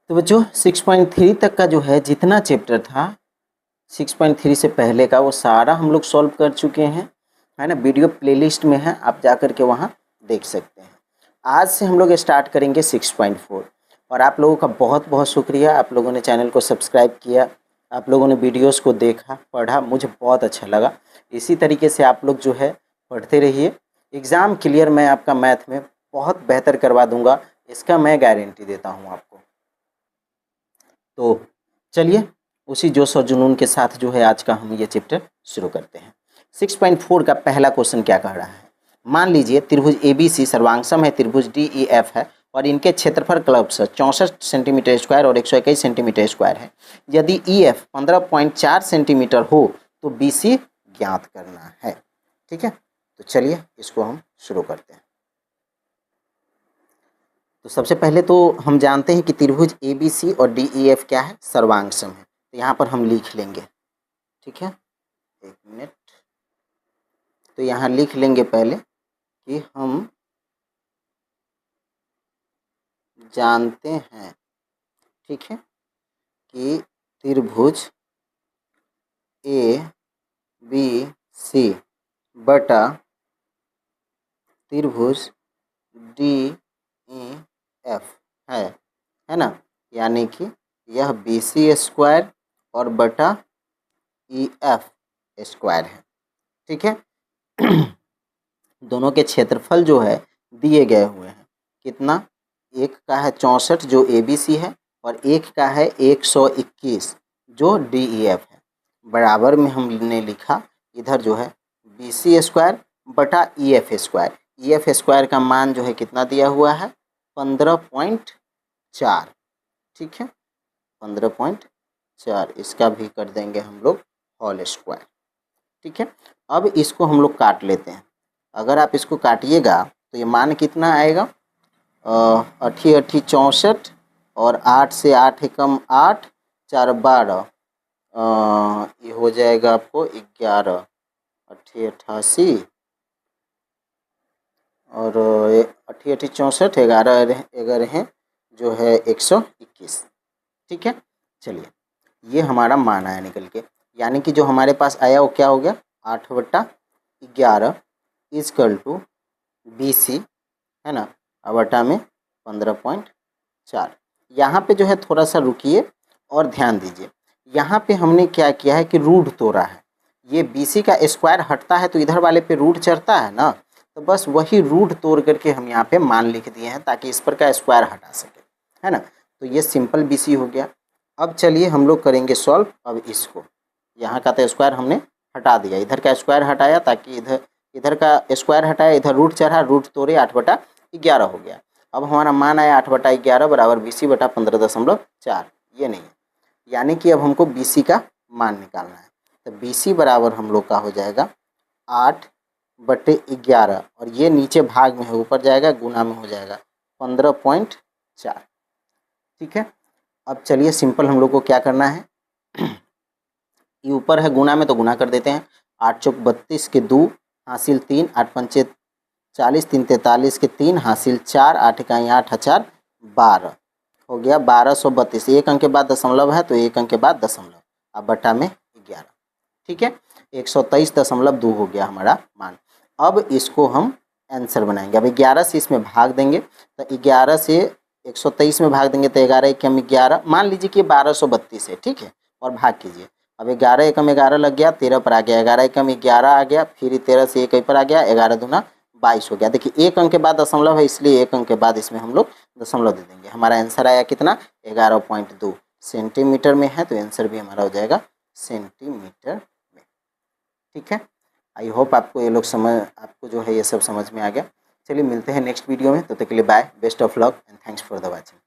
तो बच्चों 6.3 तक का जो है जितना चैप्टर था 6.3 से पहले का वो सारा हम लोग सॉल्व कर चुके हैं, है ना। वीडियो प्लेलिस्ट में है, आप जा कर के वहाँ देख सकते हैं। आज से हम लोग स्टार्ट करेंगे 6.4। और आप लोगों का बहुत बहुत शुक्रिया, आप लोगों ने चैनल को सब्सक्राइब किया, आप लोगों ने वीडियोस को देखा, पढ़ा, मुझे बहुत अच्छा लगा। इसी तरीके से आप लोग जो है पढ़ते रहिए। एग्ज़ाम क्लियर मैं आपका मैथ में बहुत बेहतर करवा दूंगा, इसका मैं गारंटी देता हूँ आपको। तो चलिए उसी जोश और जुनून के साथ जो है आज का हम ये चैप्टर शुरू करते हैं। 6.4 का पहला क्वेश्चन क्या कह रहा है। मान लीजिए त्रिभुज ABC सर्वांगसम है, त्रिभुज DEF है और इनके क्षेत्रफल क्लब्स 64 सेंटीमीटर स्क्वायर और 121 सेंटीमीटर स्क्वायर है। यदि EF 15.4 सेंटीमीटर हो तो BC ज्ञात करना है। ठीक है, तो चलिए इसको हम शुरू करते हैं। तो सबसे पहले तो हम जानते हैं कि त्रिभुज ABC और DEF क्या है, सर्वांगसम है। तो यहाँ पर हम लिख लेंगे, ठीक है, एक मिनट। तो यहाँ लिख लेंगे पहले कि हम जानते हैं, ठीक है, कि त्रिभुज ABC बटा त्रिभुज DEF है ना। यानी कि यह BC स्क्वायर और बटा EF स्क्वायर है। ठीक है, दोनों के क्षेत्रफल जो है दिए गए हुए हैं। कितना, एक का है 64 जो ABC है और एक का है 121 जो DEF है। बराबर में हमने लिखा इधर जो है BC स्क्वायर बटा EF स्क्वायर। EF स्क्वायर का मान जो है कितना दिया हुआ है, 15.4। ठीक है, 15.4, इसका भी कर देंगे हम लोग होल स्क्वायर। ठीक है, अब इसको हम लोग काट लेते हैं। अगर आप इसको काटिएगा तो ये मान कितना आएगा, 8×8 = 64 और 8 से 8 एकम 8, 4 12, ये हो जाएगा आपको 11, 88 और 8×8 = 64, 11 हैं जो है 121। ठीक है, चलिए ये हमारा मान आया निकल के। यानी कि जो हमारे पास आया वो क्या हो गया, 8/11 = BC, है ना, बटा में 15.4। यहाँ पे जो है थोड़ा सा रुकिए और ध्यान दीजिए। यहाँ पे हमने क्या किया है कि रूट तोड़ा है। ये BC का स्क्वायर हटता है तो इधर वाले पे रूट चढ़ता है ना, तो बस वही रूट तोड़ करके हम यहाँ पे मान लिख दिए हैं ताकि इस पर का स्क्वायर हटा सके, है ना। तो ये सिंपल BC हो गया। अब चलिए हम लोग करेंगे सॉल्व। अब इसको यहाँ का तो स्क्वायर हमने हटा दिया, इधर का स्क्वायर हटाया ताकि इधर का स्क्वायर हटाया, इधर रूट चढ़ा, रूट तोड़े 8/11 हो गया। अब हमारा मान आया 8/11 बराबर BC बटा 15.4। ये नहीं है, यानी कि अब हमको BC का मान निकालना है। तो BC बराबर हम लोग का हो जाएगा 8/11 और ये नीचे भाग में है, ऊपर जाएगा गुना में हो जाएगा 15.4। ठीक है, अब चलिए सिंपल हम लोग को क्या करना है, ये ऊपर है गुना में तो गुना कर देते हैं। 8 × 32 के 2 हासिल 3, 8 × 5 = 40, 3 × 43 के 3 हासिल 4, 8 × 8 = 4, 12 हो गया 1232। एक अंक के बाद दशमलव है तो एक अंक के बाद दशमलव, अब बटा में 11। ठीक है, 123.2 हो गया हमारा मान। अब इसको हम आंसर बनाएंगे। अब 11 से इसमें भाग देंगे तो 11 से 123 में भाग देंगे तो 11 एकम 11, मान लीजिए कि 1232 है। ठीक है, और भाग कीजिए। अब 11 एकम 11 लग गया, 13 पर आ गया, 11 एकम 11 आ गया, फिर 13 से 1 पर आ गया, 11 दूना 22 हो गया। देखिए एक अंक के बाद दशमलव है इसलिए एक अंक के बाद इसमें हम लोग दशमलव दे देंगे। हमारा आंसर आया कितना, 11.2 सेंटीमीटर में है, तो आंसर भी हमारा हो जाएगा सेंटीमीटर में। ठीक है, आई होप आपको ये लोग आपको जो है ये सब समझ में आ गया। चलिए मिलते हैं नेक्स्ट वीडियो में, तब तक के लिए bye, best of luck and thanks for the watching.